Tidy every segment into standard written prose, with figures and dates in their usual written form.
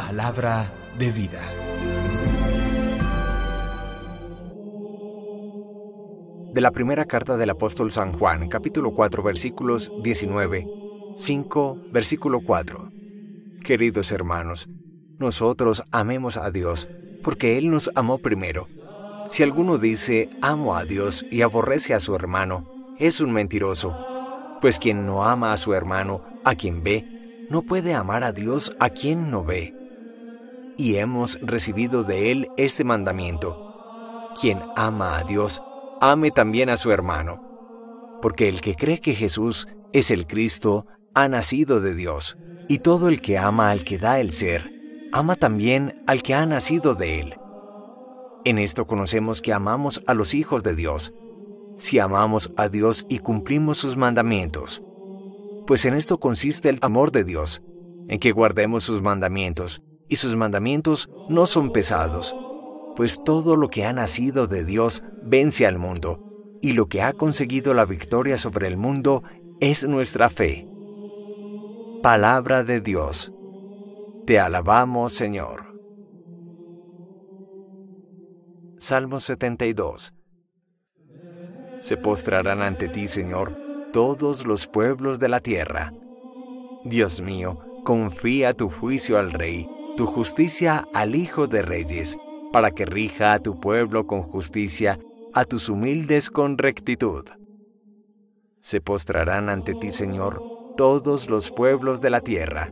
Palabra de vida. De la primera carta del apóstol San Juan, capítulo 4, versículos 19, 5, versículo 4. Queridos hermanos, nosotros amemos a Dios, porque Él nos amó primero. Si alguno dice, amo a Dios y aborrece a su hermano, es un mentiroso. Pues quien no ama a su hermano, a quien ve, no puede amar a Dios a quien no ve. Y hemos recibido de Él este mandamiento: quien ama a Dios, ame también a su hermano. Porque el que cree que Jesús es el Cristo, ha nacido de Dios. Y todo el que ama al que da el ser, ama también al que ha nacido de Él. En esto conocemos que amamos a los hijos de Dios, si amamos a Dios y cumplimos sus mandamientos. Pues en esto consiste el amor de Dios, en que guardemos sus mandamientos, y sus mandamientos no son pesados. Pues todo lo que ha nacido de Dios vence al mundo, y lo que ha conseguido la victoria sobre el mundo es nuestra fe. Palabra de Dios. Te alabamos, Señor. Salmo 72. Se postrarán ante ti, Señor, todos los pueblos de la tierra. Dios mío, confía tu juicio al Rey, tu justicia al Hijo de Reyes, para que rija a tu pueblo con justicia, a tus humildes con rectitud. Se postrarán ante ti, Señor, todos los pueblos de la tierra.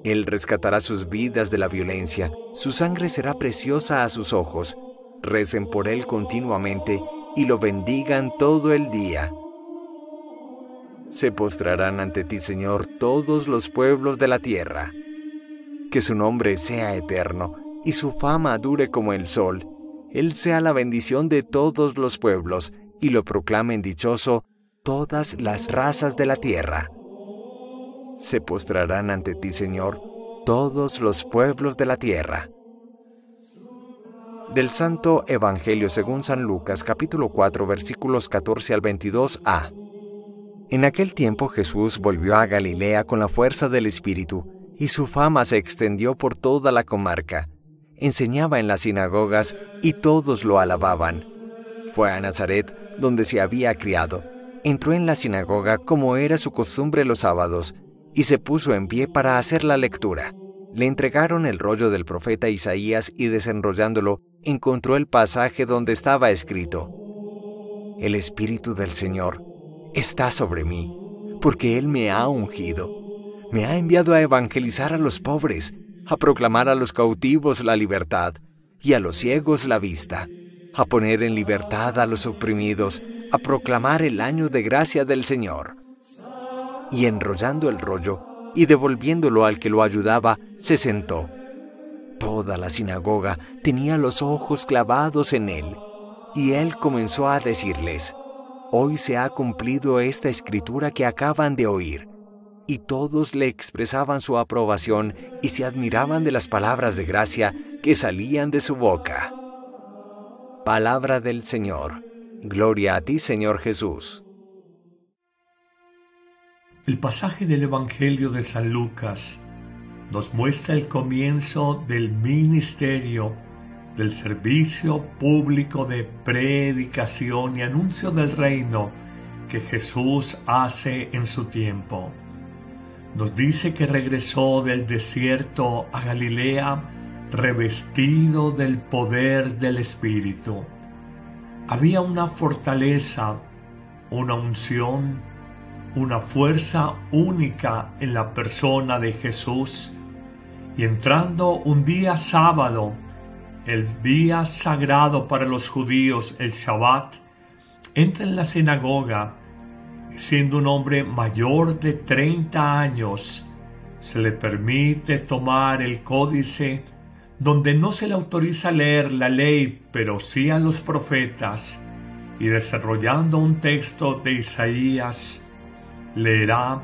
Él rescatará sus vidas de la violencia, su sangre será preciosa a sus ojos. Recen por Él continuamente y lo bendigan todo el día. Se postrarán ante ti, Señor, todos los pueblos de la tierra. Que su nombre sea eterno y su fama dure como el sol. Él sea la bendición de todos los pueblos y lo proclamen dichoso todas las razas de la tierra. Se postrarán ante ti, Señor, todos los pueblos de la tierra. Del Santo Evangelio según San Lucas, capítulo 4, versículos 14 al 22a. En aquel tiempo Jesús volvió a Galilea con la fuerza del Espíritu, y su fama se extendió por toda la comarca. Enseñaba en las sinagogas, y todos lo alababan. Fue a Nazaret, donde se había criado. Entró en la sinagoga como era su costumbre los sábados, y se puso en pie para hacer la lectura. Le entregaron el rollo del profeta Isaías y desenrollándolo, encontró el pasaje donde estaba escrito: El Espíritu del Señor está sobre mí, porque Él me ha ungido. Me ha enviado a evangelizar a los pobres, a proclamar a los cautivos la libertad y a los ciegos la vista, a poner en libertad a los oprimidos, a proclamar el año de gracia del Señor. Y enrollando el rollo y devolviéndolo al que lo ayudaba, se sentó. Toda la sinagoga tenía los ojos clavados en él, y él comenzó a decirles: Hoy se ha cumplido esta escritura que acaban de oír. Y todos le expresaban su aprobación y se admiraban de las palabras de gracia que salían de su boca. Palabra del Señor. Gloria a ti, Señor Jesús. El pasaje del Evangelio de San Lucas nos muestra el comienzo del ministerio, del servicio público de predicación y anuncio del reino que Jesús hace en su tiempo. Nos dice que regresó del desierto a Galilea revestido del poder del Espíritu. Había una fortaleza, una unción, una fuerza única en la persona de Jesús. Y entrando un día sábado, el día sagrado para los judíos, el Shabbat, entra en la sinagoga. Siendo un hombre mayor de 30 años, se le permite tomar el códice, donde no se le autoriza leer la ley, pero sí a los profetas, y desarrollando un texto de Isaías, leerá: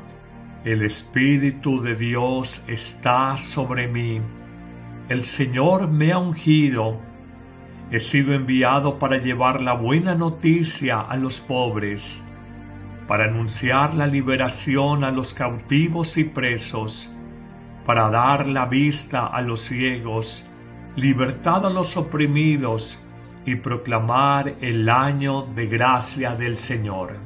El Espíritu de Dios está sobre mí. El Señor me ha ungido. He sido enviado para llevar la buena noticia a los pobres, para anunciar la liberación a los cautivos y presos, para dar la vista a los ciegos, libertad a los oprimidos y proclamar el año de gracia del Señor.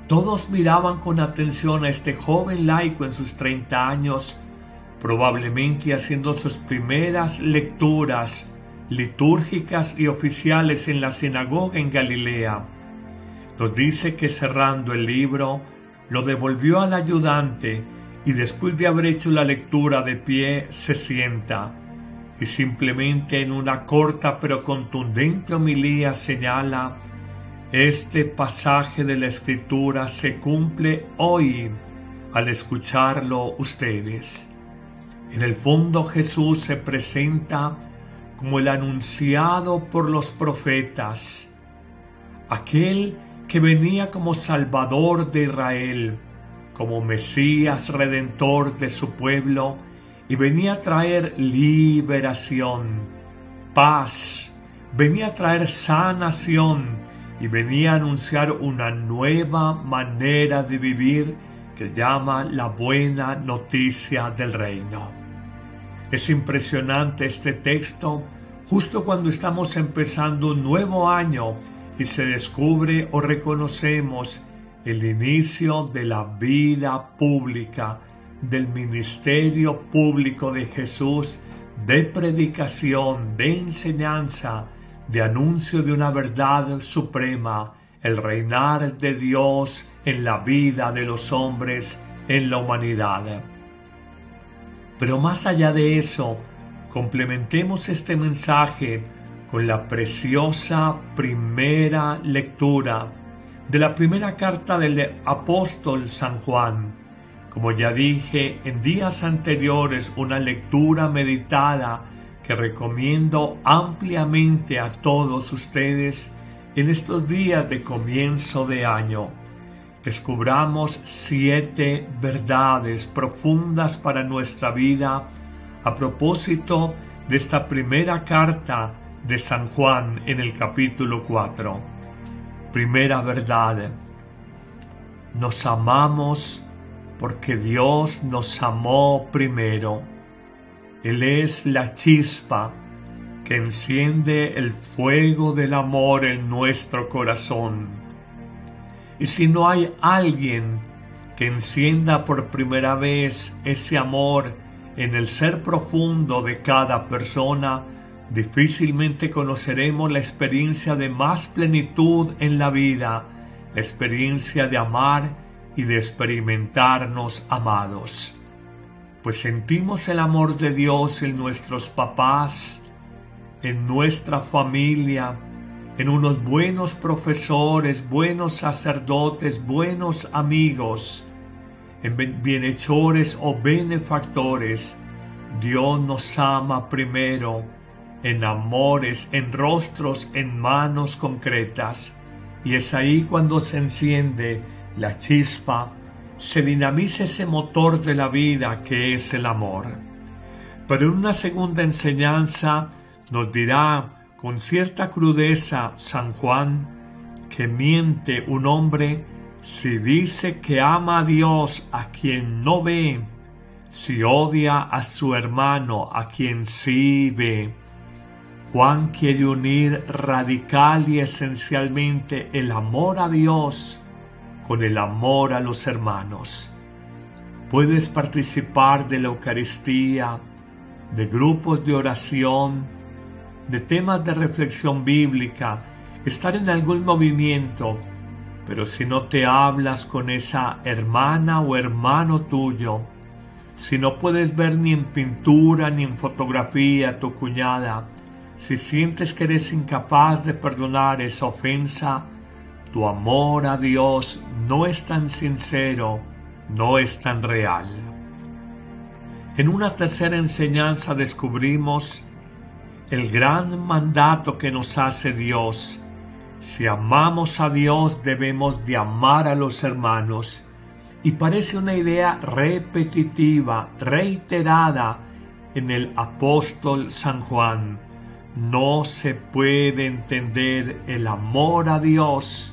Todos miraban con atención a este joven laico en sus 30 años, probablemente haciendo sus primeras lecturas litúrgicas y oficiales en la sinagoga en Galilea. Nos dice que cerrando el libro, lo devolvió al ayudante y después de haber hecho la lectura de pie, se sienta y simplemente en una corta pero contundente homilía señala: este pasaje de la Escritura se cumple hoy al escucharlo ustedes. En el fondo Jesús se presenta como el anunciado por los profetas, aquel que venía como Salvador de Israel, como Mesías Redentor de su pueblo, y venía a traer liberación, paz, venía a traer sanación y venía a anunciar una nueva manera de vivir que llama la buena noticia del reino. Es impresionante este texto justo cuando estamos empezando un nuevo año y se descubre o reconocemos el inicio de la vida pública, del ministerio público de Jesús, de predicación, de enseñanza, de anuncio de una verdad suprema, el reinar de Dios en la vida de los hombres, en la humanidad. Pero más allá de eso, complementemos este mensaje con la preciosa primera lectura de la primera carta del apóstol San Juan. Como ya dije en días anteriores, una lectura meditada que recomiendo ampliamente a todos ustedes en estos días de comienzo de año. Descubramos 7 verdades profundas para nuestra vida a propósito de esta primera carta de San Juan en el capítulo 4. Primera verdad: nos amamos porque Dios nos amó primero. Él es la chispa que enciende el fuego del amor en nuestro corazón. Y si no hay alguien que encienda por primera vez ese amor en el ser profundo de cada persona, difícilmente conoceremos la experiencia de más plenitud en la vida, la experiencia de amar y de experimentarnos amados. Pues sentimos el amor de Dios en nuestros papás, en nuestra familia, en unos buenos profesores, buenos sacerdotes, buenos amigos, en bienhechores o benefactores. Dios nos ama primero, en amores, en rostros, en manos concretas. Y es ahí cuando se enciende la chispa, se dinamiza ese motor de la vida que es el amor. Pero en una segunda enseñanza nos dirá con cierta crudeza San Juan que miente un hombre si dice que ama a Dios a quien no ve, si odia a su hermano a quien sí ve. Juan quiere unir radical y esencialmente el amor a Dios con el amor a los hermanos. Puedes participar de la Eucaristía, de grupos de oración, de temas de reflexión bíblica, estar en algún movimiento, pero si no te hablas con esa hermana o hermano tuyo, si no puedes ver ni en pintura ni en fotografía a tu cuñada, si sientes que eres incapaz de perdonar esa ofensa, tu amor a Dios no es tan sincero, no es tan real. En una tercera enseñanza descubrimos el gran mandato que nos hace Dios. Si amamos a Dios, debemos de amar a los hermanos. Y parece una idea repetitiva, reiterada en el apóstol San Juan. No se puede entender el amor a Dios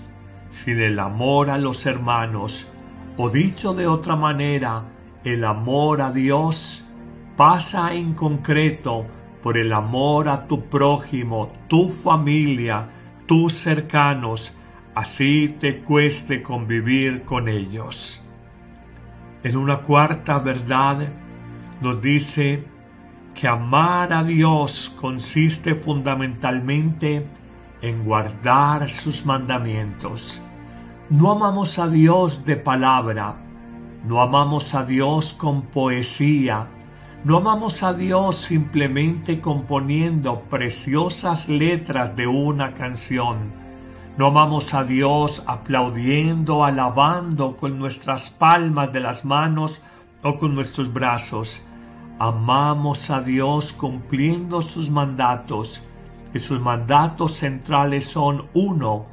sin el amor a los hermanos, o dicho de otra manera, el amor a Dios pasa en concreto por el amor a tu prójimo, tu familia, tus cercanos, así te cueste convivir con ellos. En una cuarta verdad nos dice que amar a Dios consiste fundamentalmente en guardar sus mandamientos. No amamos a Dios de palabra, no amamos a Dios con poesía, no amamos a Dios simplemente componiendo preciosas letras de una canción. No amamos a Dios aplaudiendo, alabando con nuestras palmas de las manos o con nuestros brazos. Amamos a Dios cumpliendo sus mandatos, y sus mandatos centrales son: 1,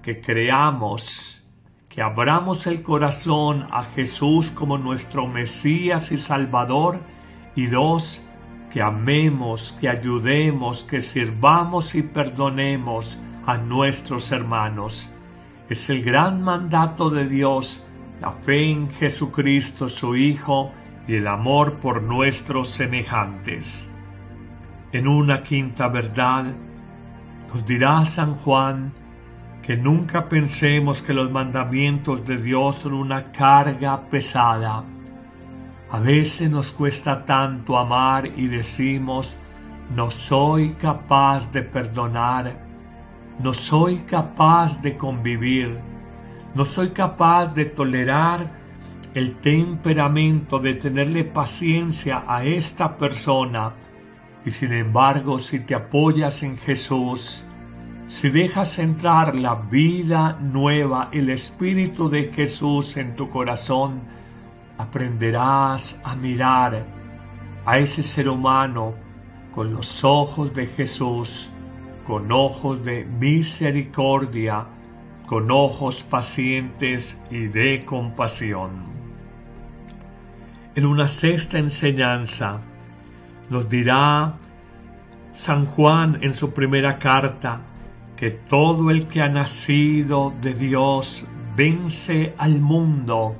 que creamos, que abramos el corazón a Jesús como nuestro Mesías y Salvador, y 2, que amemos, que ayudemos, que sirvamos y perdonemos a nuestros hermanos. Es el gran mandato de Dios, la fe en Jesucristo, su Hijo, y el amor por nuestros semejantes. En una quinta verdad, nos dirá San Juan que nunca pensemos que los mandamientos de Dios son una carga pesada. A veces nos cuesta tanto amar y decimos: no soy capaz de perdonar, no soy capaz de convivir, no soy capaz de tolerar el temperamento, de tenerle paciencia a esta persona. Y sin embargo, si te apoyas en Jesús, si dejas entrar la vida nueva, el Espíritu de Jesús en tu corazón, aprenderás a mirar a ese ser humano con los ojos de Jesús, con ojos de misericordia, con ojos pacientes y de compasión. En una sexta enseñanza nos dirá San Juan en su primera carta que todo el que ha nacido de Dios vence al mundo.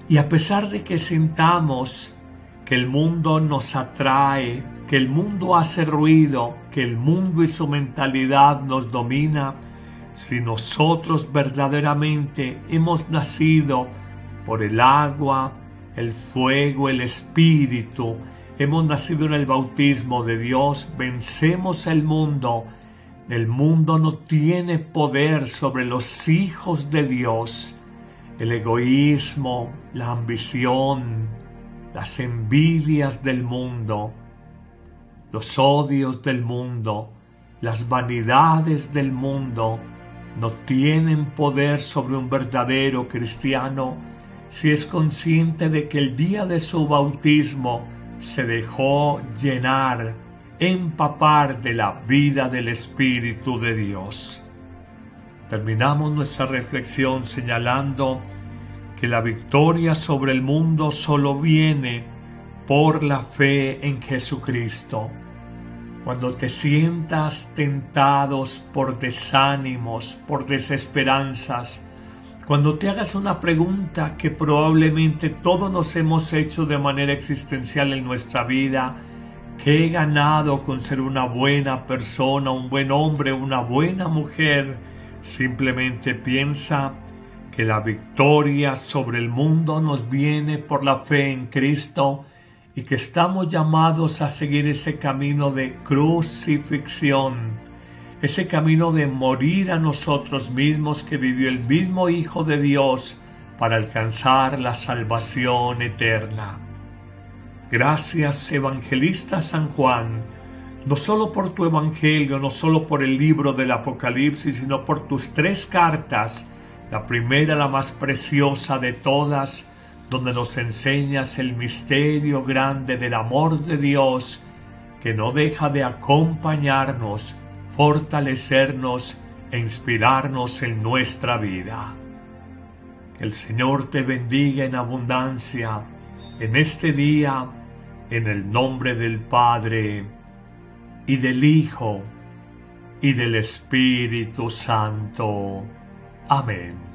Y a pesar de que sintamos que el mundo nos atrae, que el mundo hace ruido, que el mundo y su mentalidad nos domina, si nosotros verdaderamente hemos nacido por el agua, el fuego, el Espíritu, hemos nacido en el bautismo de Dios, vencemos el mundo. El mundo no tiene poder sobre los hijos de Dios. El egoísmo, la ambición, las envidias del mundo, los odios del mundo, las vanidades del mundo no tienen poder sobre un verdadero cristiano si es consciente de que el día de su bautismo se dejó llenar, empapar de la vida del Espíritu de Dios. Terminamos nuestra reflexión señalando que la victoria sobre el mundo solo viene por la fe en Jesucristo. Cuando te sientas tentados por desánimos, por desesperanzas, cuando te hagas una pregunta que probablemente todos nos hemos hecho de manera existencial en nuestra vida: ¿qué he ganado con ser una buena persona, un buen hombre, una buena mujer? Simplemente piensa que la victoria sobre el mundo nos viene por la fe en Cristo y que estamos llamados a seguir ese camino de crucifixión, ese camino de morir a nosotros mismos que vivió el mismo Hijo de Dios para alcanzar la salvación eterna. Gracias, Evangelista San Juan, no solo por tu Evangelio, no solo por el libro del Apocalipsis, sino por tus 3 cartas, la primera, la más preciosa de todas, donde nos enseñas el misterio grande del amor de Dios, que no deja de acompañarnos, fortalecernos e inspirarnos en nuestra vida. Que el Señor te bendiga en abundancia en este día, en el nombre del Padre, y del Hijo, y del Espíritu Santo. Amén.